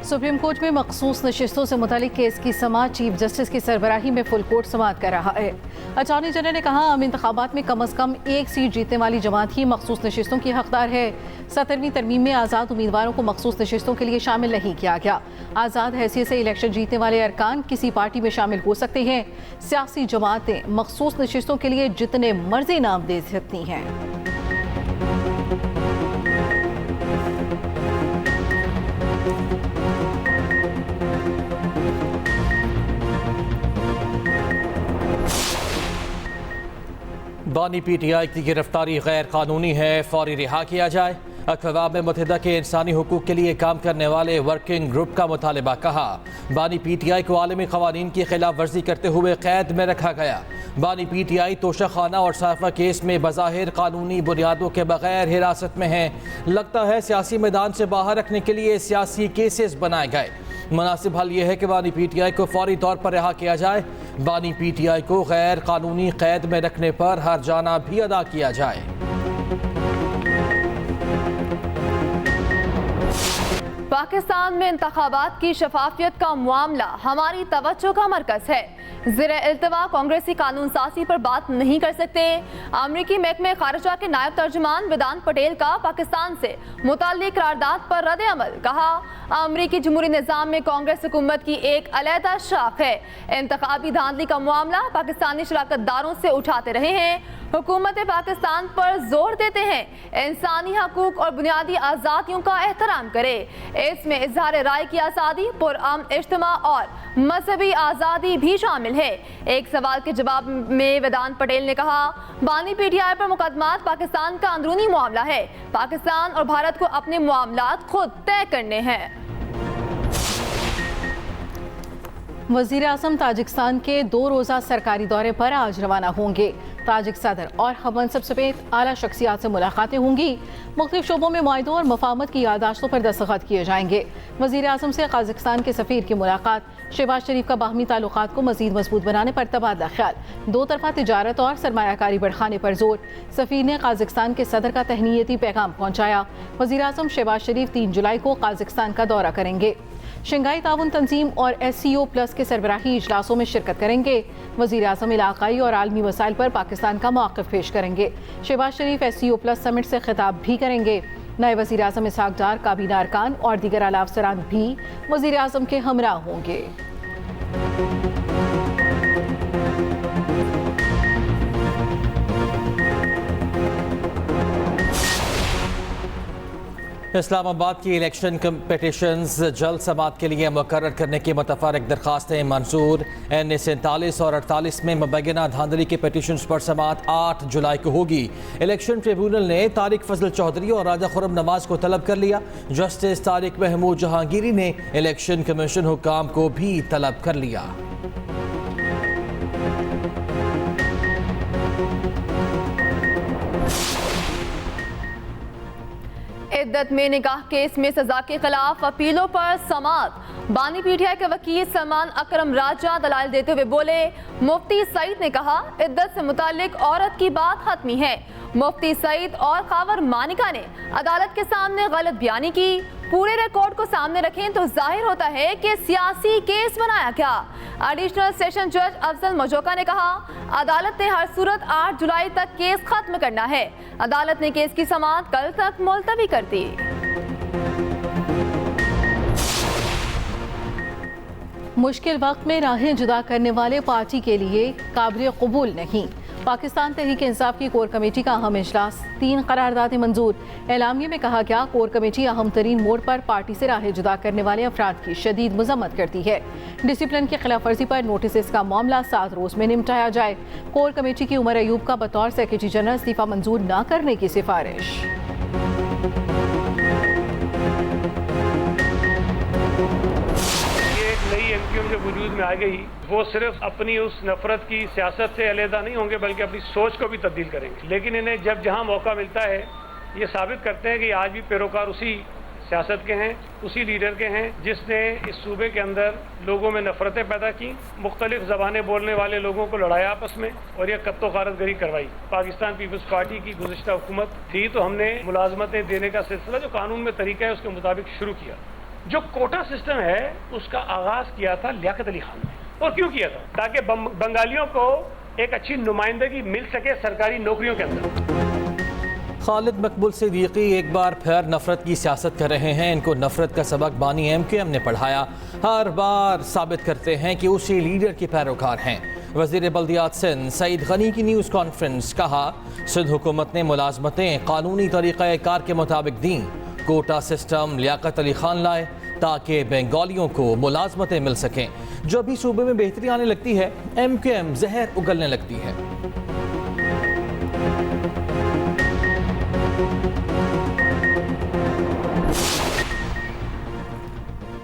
Supreme court में मखसूस नशिस्तों से मुतालिक केस की समाअत चीफ जस्टिस की सरबराही में फुल कोर्ट समाअत कर रहा है। अटॉर्नी जनरल ने कहा, आम इंतखाबात में कम अज कम एक सीट जीतने वाली जमात ही मखसूस नशिस्तों की हकदार है। 17वीं तरमीम में आज़ाद उम्मीदवारों को मखसूस नशिस्तों के लिए शामिल नहीं किया गया। आज़ाद हैसियत से इलेक्शन जीतने वाले अरकान किसी पार्टी में शामिल हो सकते हैं। सियासी जमातें मखसूस नशिस्तों के लिए जितने मर्जी नाम दे सकती हैं। बानी PTI की गिरफ्तारी गैर कानूनी है, फौरी रिहा किया जाए। अक़वाम मुत्तहिदा के इंसानी हुकूक के लिए काम करने वाले वर्किंग ग्रुप का मुतालबा। कहा, बानी PTI को आलमी क़वानीन की खिलाफ वर्जी करते हुए कैद में रखा गया। बानी PTI तोशाखाना और साफा केस में बज़ाहिर कानूनी बुनियादों के बगैर हिरासत में है। लगता है सियासी मैदान से बाहर रखने के लिए सियासी केसेस बनाए गए। मुनासिब हल यह है कि बानी PTI को फौरी तौर पर रिहा किया जाए। बानी PTI को गैर कानूनी कैद में रखने पर हर्जाना भी अदा किया जाए। पाकिस्तान में इंतखाबात की शफाफियत का मामला हमारी तवज्जो का मरकज़ है। ज़ेर इल्तवा कांग्रेसी कानून साज़ी पर बात नहीं कर सकते। अमरीकी महकमे खारिजा के नायब तर्जुमान वेदांत पटेल का पाकिस्तान से मुताल्लिक़ करारदाद पर रद्द अमल। कहा, अमरीकी जमहूरी निज़ाम में कांग्रेस हुकूमत की एक अलहदा शाख है। इंतखाबी धांधली का मामला पाकिस्तानी शराकतदारों से उठाते रहे हैं। हुकूमत पाकिस्तान पर जोर देते हैं इंसानी हकूक और बुनियादी आज़ादियों का एहतराम करे। इसमें इज़हार राय की आज़ादी, पुरअमन इज्तिमा और मजहबी आज़ादी भी शामिल है। एक सवाल के जवाब में वेदांत पटेल ने कहा, बानी PTI पर मुकदमात पाकिस्तान का अंदरूनी मामला है। पाकिस्तान और भारत को अपने मामलात खुद तय करने हैं। वज़ीर आज़म ताजिकिस्तान के 2 रोज़ा सरकारी दौरे पर आज रवाना होंगे। ताजिक सदर और हममनसब समेत आला शख्सियात से मुलाकातें होंगी। मुख्तलिफ शोबों में मुआहिदों और मफाहमत की यादाश्तों पर दस्तखत किए जाएंगे। वज़ीर आज़म से कज़ाकिस्तान के सफ़ीर की मुलाकात, शहबाज शरीफ का बाहमी ताल्लुकात को मज़ीद मजबूत बनाने पर तबादला ख्याल, 2 तरफ़ा तिजारत और सरमायाकारी बढ़ाने पर जोर। सफ़ीर ने कज़ाकिस्तान के सदर का तहनीती पैगाम पहुँचाया। वज़ीर आज़म शहबाज शरीफ 3 जुलाई को कज़ाकिस्तान का दौरा करेंगे। शंघाई ताउन तंजीम और SCO+ के सरबराही इजलासों में शिरकत करेंगे। वज़ीर आज़म इलाक़ाई और आलमी मसाइल पर पाकिस्तान का मौक़िफ़ पेश करेंगे। शहबाज शरीफ SCO+ समिट से खिताब भी करेंगे। नए वज़ीर आज़म इसहाक़ डार, काबीना अरकान और दीगर आला अफ़सरान भी वज़ीर आज़म के हमरा होंगे। इस्लामाबाद की इलेक्शन कम्पटिशन्स जल्द समाअत के लिए मुकर्रर करने की मुतफ़र्रिक़ दरखास्तें मंजूर। NA 47 और 48 में मुबैना धांधली के पटिशन्स पर समाअत 8 जुलाई को होगी। इलेक्शन ट्रिब्यूनल ने तारिक फजल चौधरी और राजा खुर्रम नवाज को तलब कर लिया। जस्टिस तारिक महमूद जहांगीरी ने इलेक्शन कमीशन हुक्काम को भी तलब कर लिया। इद्दत में निकाह केस में सजा के खिलाफ अपीलों पर समाअत। बानी PTI के वकील सलमान अकरम राजा दलाल देते हुए बोले, मुफ्ती सईद ने कहा, इद्दत से मुतालिक औरत की बात हतमी है। मुफ्ती सईद और खावर मानिका ने अदालत के सामने गलत बयानी की। पूरे रिकॉर्ड को सामने रखें तो जाहिर होता है कि सियासी केस बनाया क्या। एडिशनल सेशन जज अफजल मजोका ने कहा, अदालत ने हर सूरत 8 जुलाई तक केस खत्म करना है। अदालत ने केस की समाअत कल तक मुलतवी कर दी। मुश्किल वक्त में राहें जुदा करने वाले पार्टी के लिए काबिल कबूल नहीं। पाकिस्तान तहरीक इंसाफ की कोर कमेटी का अहम इजलास, 3 करारदादें मंजूर। एलामिये में कहा गया, कोर कमेटी अहम तरीन मोड़ पर पार्टी से राहें जुदा करने वाले अफराद की शदीद मजम्मत करती है। डिसिप्लिन की खिलाफ वर्जी पर नोटिस का मामला 7 रोज में निपटाया जाए। कोर कमेटी की उमर अयूब का बतौर सेक्रेटरी जनरल इस्तीफा मंजूर न करने की सिफारिश। नई MQM जो वजूद में आ गई, वो सिर्फ अपनी उस नफरत की सियासत से अलहदा नहीं होंगे बल्कि अपनी सोच को भी तब्दील करेंगे। लेकिन इन्हें जब जहां मौका मिलता है ये साबित करते हैं कि आज भी पैरोकार उसी सियासत के हैं, उसी लीडर के हैं जिसने इस सूबे के अंदर लोगों में नफरतें पैदा की, मुख्तलिफ ज़बानें बोलने वाले लोगों को लड़ाया आपस में और यह कत्तो गारतगरी करवाई। पाकिस्तान पीपल्स पार्टी की गुज़िश्ता हुकूमत थी तो हमने मुलाजमतें देने का सिलसिला जो कानून में तरीका है उसके मुताबिक शुरू किया। जो कोटा सिस्टम है उसका आगाज किया था लियाकत अली खान ने। और क्यों किया था? ताकि बंगालियों को एक अच्छी नुमाइंदगी मिल सके सरकारी नौकरियों के अंदर। खालिद मकबूल सिद्दीकी एक बार फिर नफरत की सियासत कर रहे हैं। इनको नफरत का सबक बानी MQM ने पढ़ाया। हर बार साबित करते हैं कि उसी लीडर के पैरोकार हैं। वज़ीर बल्दियात सिंध सईद गनी की न्यूज़ कॉन्फ्रेंस, कहा सिंध हुकूमत ने मुलाजमतें कानूनी तरीक़ा कार के मुताबिक दी। कोटा सिस्टम लियाकत अली खान लाए ताकि बंगालियों को मुलाजमतें मिल सकें। जब भी सूबे में बेहतरी आने लगती है MQM जहर उगलने लगती है।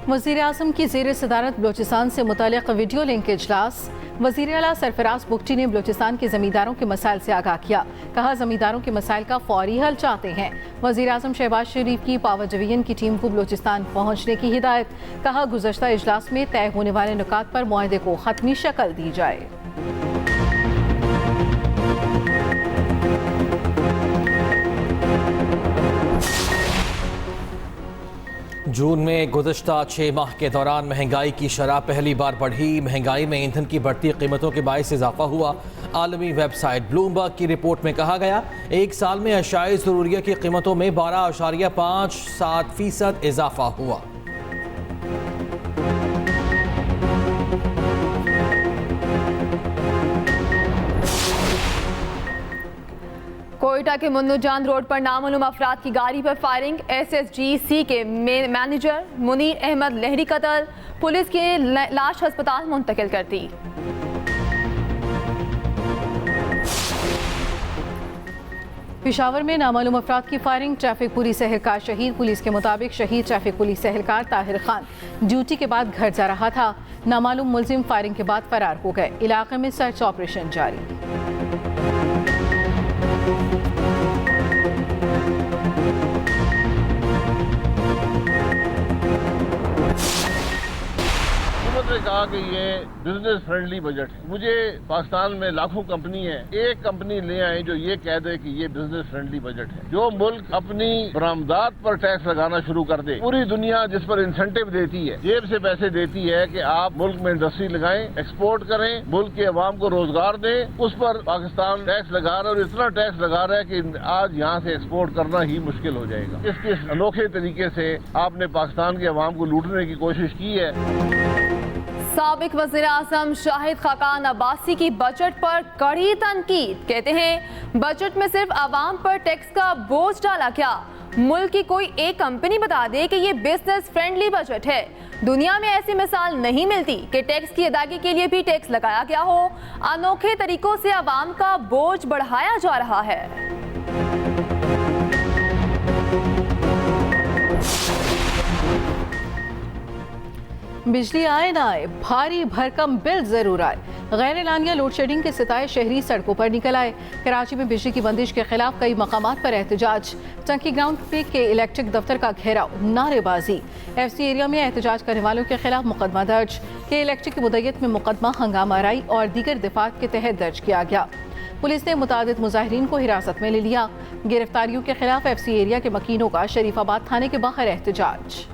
वज़ीर आज़म की ज़ेर सदारत बलोचिस्तान से मुताल्लिक़ वीडियो लिंक इजलास। वज़ीर आला सरफराज बुगटी ने बलोचिस्तान के ज़मींदारों के मसाइल से आगाह किया। कहा ज़मींदारों के मसाइल का फौरी हल चाहते हैं। वज़ीर आज़म शहबाज शरीफ की पावर डिवीजन की टीम को बलोचिस्तान पहुँचने की हिदायत। कहा गुज़श्ता इजलास में तय होने वाले नुकात पर मुआहदे को हतमी शक्ल दी जाए। जून में गुज़श्ता 6 माह के दौरान महंगाई की शरह पहली बार बढ़ी। महंगाई में ईंधन की बढ़ती कीमतों के बायस इजाफा हुआ। आलमी वेबसाइट ब्लूमबर्ग की रिपोर्ट में कहा गया एक साल में अशाए ज़रूरिया की कीमतों में 12.57% इजाफा हुआ। कोयटा के मुन्नुजान रोड पर नामालूम अफराद की गाड़ी पर फायरिंग। SSGC के मैनेजर मुनीर अहमद लहरी कत्ल। पुलिस की लाश अस्पताल मुंतकिल कर दी। पेशावर में नामालूम अफराद की फायरिंग। ट्रैफिक पुलिस एहलकार शहीद। पुलिस के मुताबिक शहीद ट्रैफिक पुलिस एहलकार ताहिर खान ड्यूटी के बाद घर जा रहा था। नामालूम मुलजिम फायरिंग के बाद फरार हो गए। इलाके में सर्च ऑपरेशन जारी। ने कहा कि ये बिजनेस फ्रेंडली बजट है। मुझे पाकिस्तान में लाखों कंपनी है, एक कंपनी ले आए जो ये कह दे कि ये बिजनेस फ्रेंडली बजट है। जो मुल्क अपनी बरामदात पर टैक्स लगाना शुरू कर दे, पूरी दुनिया जिस पर इंसेंटिव देती है, जेब से पैसे देती है कि आप मुल्क में इंडस्ट्री लगाएं, एक्सपोर्ट करें, मुल्क के अवाम को रोजगार दें, उस पर पाकिस्तान टैक्स लगा रहा है और इतना टैक्स लगा रहा है कि आज यहाँ से एक्सपोर्ट करना ही मुश्किल हो जाएगा। इसके अनोखे तरीके से आपने पाकिस्तान के अवाम को लूटने की कोशिश की है। साबिक वज़ीर आज़म शाहिद खाकान अब्बासी की बजट पर कड़ी तनकीद। कहते हैं बजट में सिर्फ आवाम पर टैक्स का बोझ डाला क्या? मुल्क की कोई एक कंपनी बता दे कि ये बिजनेस फ्रेंडली बजट है। दुनिया में ऐसी मिसाल नहीं मिलती कि टैक्स की अदायगी के लिए भी टैक्स लगाया गया हो। अनोखे तरीकों से आवाम का बोझ बढ़ाया जा रहा है। बिजली आए ना आए, भारी भरकम बिल जरूर आए। गैर एलानिया लोड शेडिंग के सिताए शहरी सड़कों पर निकल आए। कराची में बिजली की बंदिश के खिलाफ कई मकामात पर एहतजाज। टंकी ग्राउंड पे के इलेक्ट्रिक दफ्तर का घेराव, नारेबाजी। FC एरिया में एहतजाज करने वालों के खिलाफ मुकदमा दर्ज। के इलेक्ट्रिक की मुद्दत में मुकदमा हंगामा आराई और दीगर दिफात के तहत दर्ज किया गया। पुलिस ने मुतादिद मुजाहिरीन को हिरासत में ले लिया। गिरफ्तारियों के खिलाफ FC एरिया के मकीनों का शरीफाबाद थाने के बाहर एहतजाज।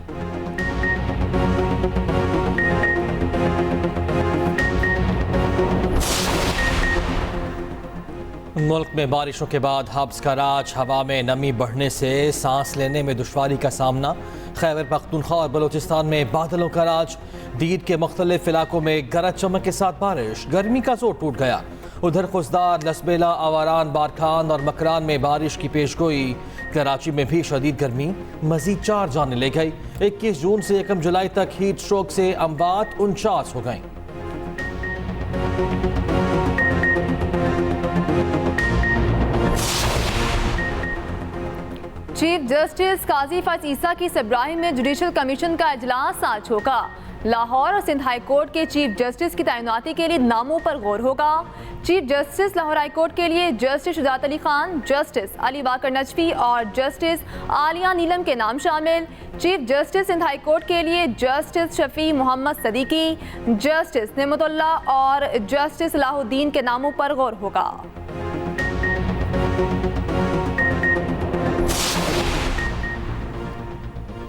मुल्क में बारिशों के बाद हब्स का राज। हवा में नमी बढ़ने से सांस लेने में दुश्वारी का सामना। खैबर पख्तूनख्वा और बलोचिस्तान में बादलों का राज। दीद के मुख्तलिफ इलाकों में गरज चमक के साथ बारिश। गर्मी का जोर टूट गया। उधर खुशदार, लसबेला, आवारान, बारखान और मकरान में बारिश की पेशगोई। कराची में भी शदीद गर्मी मजीद 4 जानें ले गई। 21 जून से 1 जुलाई तक हीट स्ट्रोक से अमवात 49 हो गई। चीफ जस्टिस काजी फज ईसा की सरबराही में जुडिशल कमीशन का इजलास आज होगा। लाहौर और सिंध हाई कोर्ट के चीफ जस्टिस की तैनाती के लिए नामों पर गौर होगा। Chief justice Lahore high court के लिए जस्टिस शुजात अली खान, जस्टिस अली बाकर नजफी और जस्टिस आलिया नीलम के नाम शामिल। Chief justice Sindh high court के लिए जस्टिस शफी मोहम्मद सदीकी, जस्टिस नेमतुल्ला और जस्टिस सलाहुद्दीन के नामों पर गौर होगा।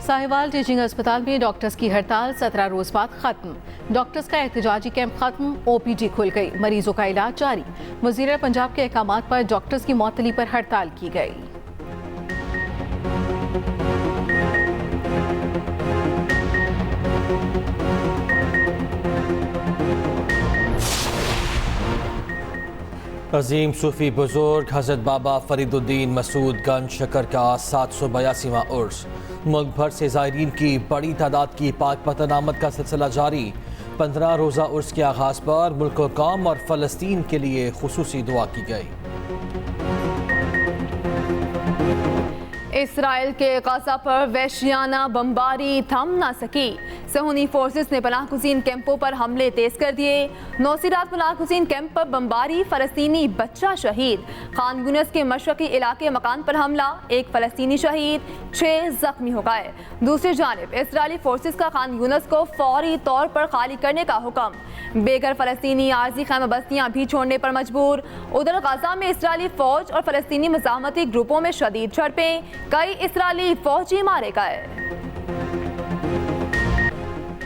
साहिवाल टीचिंग अस्पताल में डॉक्टर्स की हड़ताल 17 रोज बाद खत्म। डॉक्टर्स का एहतजाजी कैंप खत्म, ओपीडी खुल गई, मरीजों का इलाज जारी। वजीर पंजाब के अहकामात पर डॉक्टर्स की मअतली पर हड़ताल की गई। अजीम सूफी बुजुर्ग हजरत बाबा फरीदुद्दीन मसूद गंज शकर का 782वां उर्स। मुल्क भर से ज़ायरीन की बड़ी तादाद की पाक पतन आमद का सिलसिला जारी। 15 रोज़ा उर्स के आगाज़ पर मुल्क व कौम और फ़लस्तीन के लिए खुसूसी दुआ की गई। इसराइल के गाजा पर वहशियाना बमबारी थम ना सकी। सहूनी फोर्सेस ने पनाहगुज़ीन कैंपों पर हमले तेज कर दिए। नौसीरात पनाहगुज़ीन कैंप पर बमबारी, फ़लस्तीनी बच्चा शहीद। खान यूनिस के मशरक़ी इलाके मकान पर हमला, एक फ़लस्तीनी शहीद, 6 ज़ख्मी हो गए। दूसरी जानिब इसराइली फोर्सेस का खान यूनिस को फौरी तौर पर खाली करने का हुक्म। बेघर फ़लस्तीनी आरजी खैमा बस्तियाँ भी छोड़ने पर मजबूर। उधर गाजा में इसराइली फ़ौज और फ़लस्तीनी मज़ाहमती ग्रुपों में शदीद झड़पें, कई इसराइली फ़ौजी मारे गए।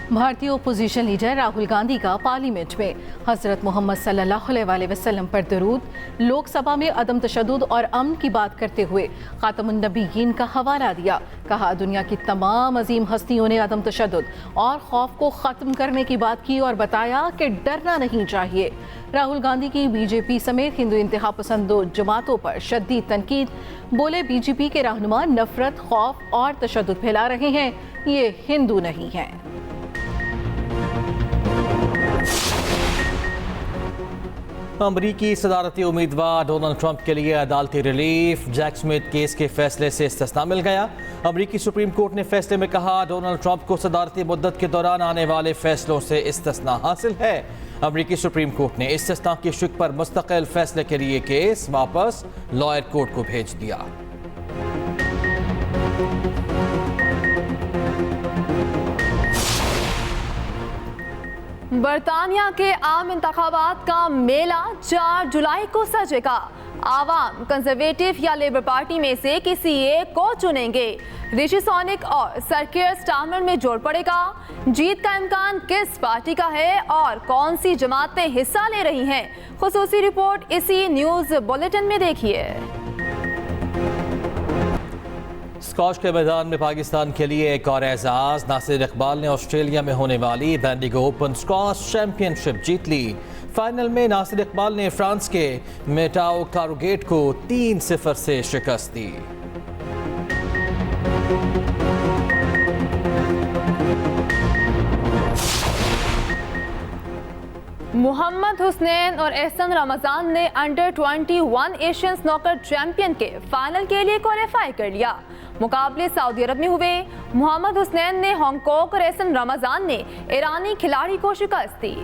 भारतीय ओपोजिशन लीडर राहुल गांधी का पार्लियामेंट में हज़रत मोहम्मद सल्लल्लाहु अलैहि वसल्लम पर दरूद, लोकसभा में अदम तशद्दुद और अमन की बात करते हुए खातमुन नबीयीन का हवाला दिया। कहा, दुनिया की तमाम अजीम हस्तियों ने अदम तशद्दुद और खौफ को ख़त्म करने की बात की और बताया कि डरना नहीं चाहिए। राहुल गांधी की बीजेपी समेत हिंदू इंतहा पसंद जमातों पर शदीद तनकीद। बोले, बीजेपी के रहनुमा नफरत, खौफ और तशद्दुद फैला रहे हैं, ये हिंदू नहीं हैं। अमरीकी सदारती उम्मीदवार डोनाल्ड ट्रंप के लिए अदालती रिलीफ। जैक स्मिथ केस के फैसले से इस्तिस्ना मिल गया। अमरीकी सुप्रीम कोर्ट ने फैसले में कहा, डोनाल्ड ट्रंप को सदारती मुद्दत के दौरान आने वाले फैसलों से इस्तिस्ना हासिल है। अमरीकी सुप्रीम कोर्ट ने इस्तिस्ना की शिक पर मुस्तकिल फैसले के लिए केस वापस लॉयर कोर्ट को भेज दिया। बरतानिया के आम इंतखाबात का मेला 4 जुलाई को सजेगा। आवाम कंजर्वेटिव या लेबर पार्टी में से किसी एक को चुनेंगे। ऋषि सोनिक और सर कीयर स्टारमर में जोड़ पड़ेगा। जीत का इम्कान किस पार्टी का है और कौन सी जमातें हिस्सा ले रही हैं, खुसूसी रिपोर्ट इसी न्यूज बुलेटिन में देखिए। स्कॉश के मैदान में पाकिस्तान के लिए एक और एजाज। नासिर इकबाल ने ऑस्ट्रेलिया में होने वाली बेंडिगो ओपन स्क्वॉश चैंपियनशिप जीत ली। फाइनल में नासिर इकबाल ने फ्रांस के मेटाओ कारुगेट को 3-0 से शिकस्त दी। मोहम्मद हुसैन और एहसन रमजान ने अंडर 21 एशियन स्नूकर चैंपियन के फाइनल के लिए क्वालिफाई कर लिया। मुकाबले सऊदी अरब में हुए। मोहम्मद हुसैन ने हांगकांग और एहसन रमजान ने ईरानी खिलाड़ी को शिकस्त दी।